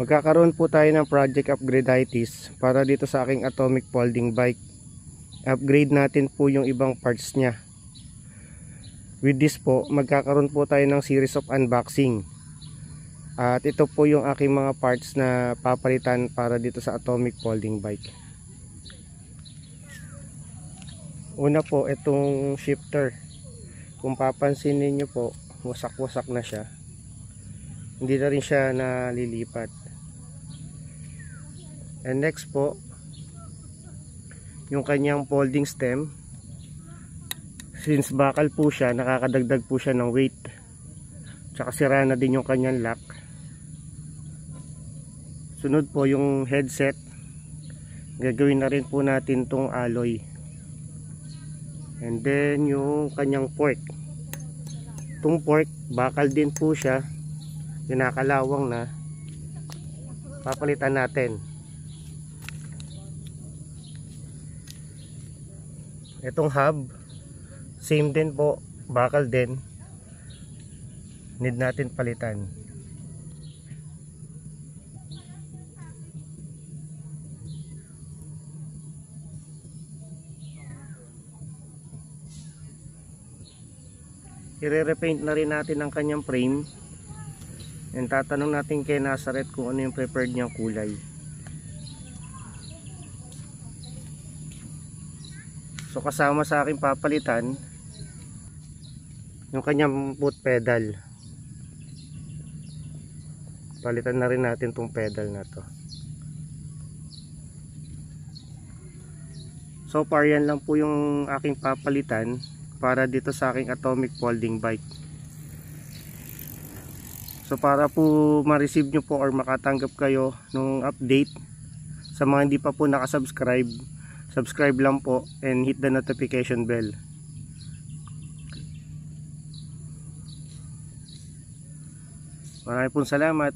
Magkakaroon po tayo ng project upgraditis para dito sa aking atomic folding bike. Upgrade natin po yung ibang parts niya. With this po, magkakaroon po tayo ng series of unboxing. At ito po yung aking mga parts na papalitan para dito sa atomic folding bike. Una po, itong shifter. Kung papansinin niyo po, wasak-wasak na siya. Hindi na rin siya nalilipat. And next po, yung kanyang folding stem. Since bakal po siya, nakakadagdag po siya ng weight. Tsaka sira na din yung kanyang lock. Sunod po yung headset. Gagawin na rin po natin tong alloy. And then yung kanyang fork. Itong fork, bakal din po siya. Kinakalawang na. Papalitan natin. Itong hub, same din po, bakal din. Need natin palitan. I-repaint na rin natin ang kanyang frame. And tatanong natin kay Nazareth kung ano yung preferred niyang kulay. So kasama sa aking papalitan yung kanyang foot pedal. Palitan na rin natin tong pedal na to. So far yan lang po yung aking papalitan para dito sa aking atomic folding bike. So para po ma-receive nyo po or makatanggap kayo ng update, sa mga hindi pa po nakasubscribe, subscribe lang po and hit the notification bell. Maraming pong salamat.